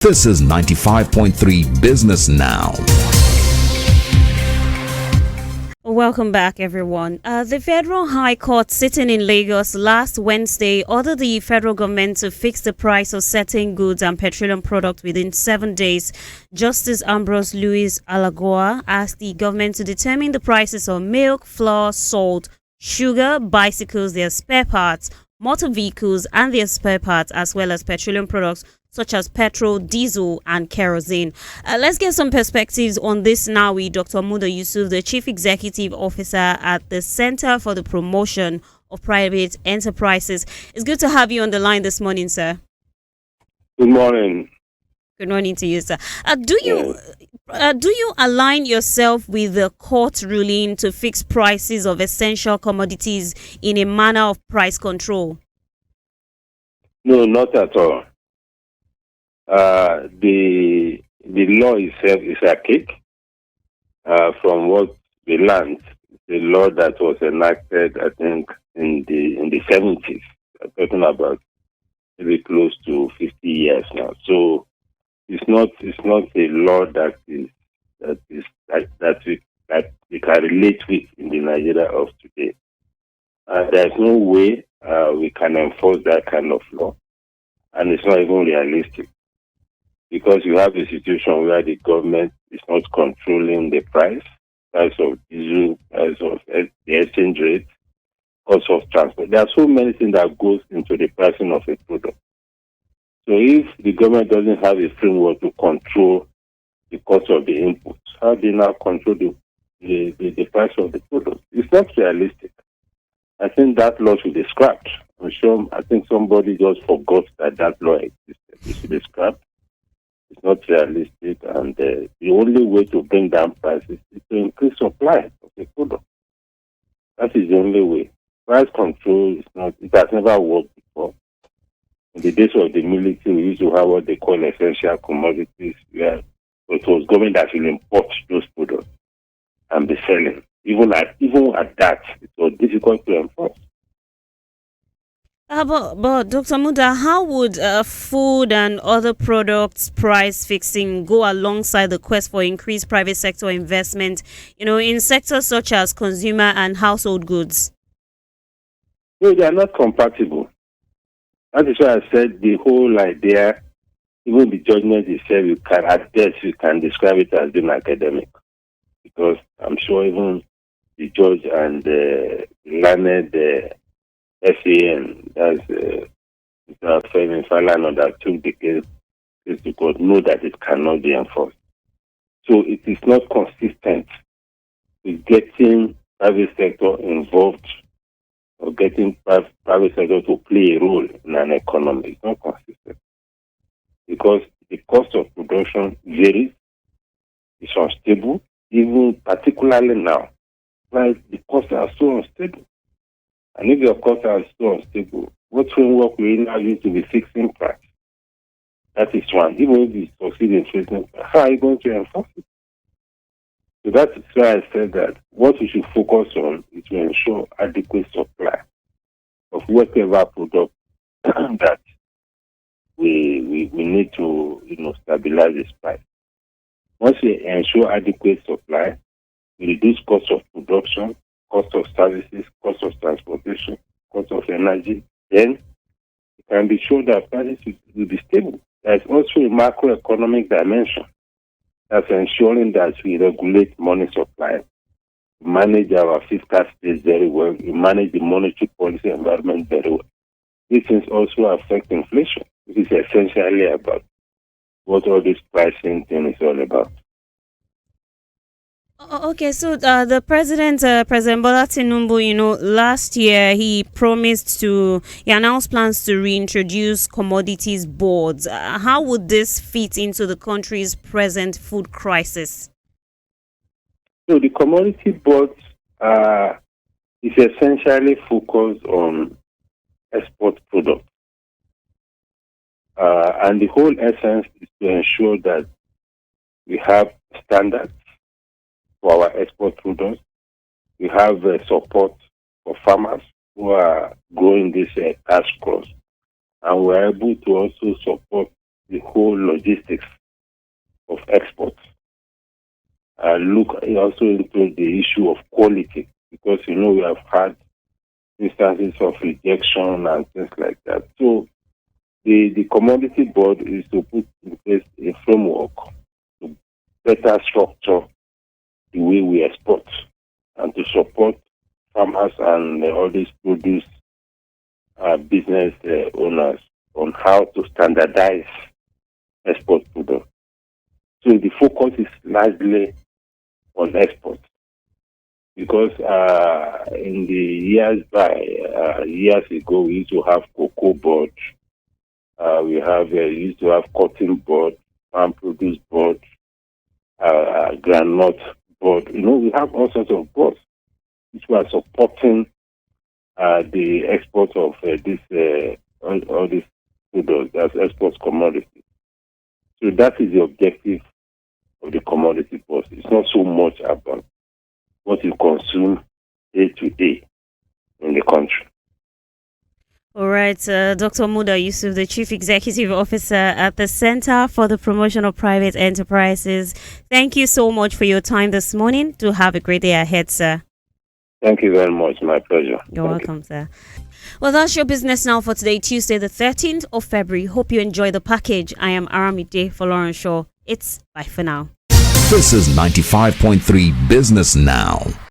This is 95.3 Business Now. Welcome back, everyone. The Federal High Court sitting in Lagos last Wednesday ordered the federal government to fix the price of certain goods and petroleum products within 7 days. Justice Ambrose Louis Alagoa asked the government to determine the prices of milk, flour, salt, sugar, bicycles, their spare parts, motor vehicles and their spare parts, as well as petroleum products such as petrol, diesel, and kerosene. Let's get some perspectives on this now with Dr. Muda Yusuf, the Chief Executive Officer at the Center for the Promotion of Private Enterprises. It's good to have you on the line this morning, sir. Good morning. Good morning to you, sir. Do you align yourself with the court ruling to fix prices of essential commodities in a manner of price control? No, not at all. The law itself is archaic. From what we learned, the law that was enacted, I think, in the 70s. I'm talking about maybe close to 50 years now. So it's not a law that we can relate with in the Nigeria of today. There's no way we can enforce that kind of law, and it's not even realistic. Because you have a situation where the government is not controlling the price of diesel, price of the exchange rate, cost of transport. There are so many things that goes into the pricing of a product. So if the government doesn't have a framework to control the cost of the inputs, how do they now control the price of the product? It's not realistic. I think that law should be scrapped. I think somebody just forgot that law existed. It should be scrapped. It's not realistic, and the only way to bring down prices is to increase supply of the product. That is the only way. Price control it has never worked before. In the days of the military, we used to have what they call essential commodities, where it was government that will import those products and be selling. Even at that, it was difficult to enforce. But Dr. Muda, how would food and other products price fixing go alongside the quest for increased private sector investment, in sectors such as consumer and household goods? No, they are not compatible. That is why I said the whole idea, even the judgment itself, at best you can describe it as being academic. Because I'm sure even the judge and the learned SAN, that's Mr. Femi Falana, that took the case to court, know that it cannot be enforced. So it is not consistent with getting private sector involved or getting private sector to play a role in an economy. It's not consistent because the cost of production varies, it's unstable, even particularly now. Like the costs are so unstable. And if your costs are so unstable, what framework will you now use to be fixing price? That is one. Even if you succeed in fixing price, how are you going to enforce it? So that is why I said that what we should focus on is to ensure adequate supply of whatever product that we need to stabilize this price. Once we ensure adequate supply, we reduce cost of production, cost of services, cost of transportation, cost of energy, then it can be sure that prices will be stable. There's also a macroeconomic dimension that's ensuring that we regulate money supply, manage our fiscal space very well, we manage the monetary policy environment very well. These things also affect inflation, which is essentially about what all this pricing thing is all about. Okay, so the President Bola Tinubu, last year he announced plans to reintroduce commodities boards. How would this fit into the country's present food crisis? So the commodity boards is essentially focused on export products. And the whole essence is to ensure that we have standards for our export products. We have support for farmers who are growing this cash crops. And we're able to also support the whole logistics of exports. Look also into the issue of quality, because we have had instances of rejection and things like that. So the commodity board is to put in place a framework to better structure the way we export and to support farmers and all these produce business owners on how to standardize export products. So the focus is largely on export, because in the years ago, we used to have cocoa board, used to have cotton board, farm produce board, granite board. We have all sorts of boards which were supporting the export of all these products as export commodities. So that is the objective of the commodity board. It's not so much about what you consume day to day in the country. All right, Dr. Muda Yusuf, the Chief Executive Officer at the Center for the Promotion of Private Enterprises. Thank you so much for your time this morning. Do have a great day ahead, sir. Thank you very much. My pleasure. You're welcome, sir. Well, that's your business now for today, Tuesday, the 13th of February. Hope you enjoy the package. I am Aramide for Lauren Shaw. It's bye for now. This is 95.3 Business Now.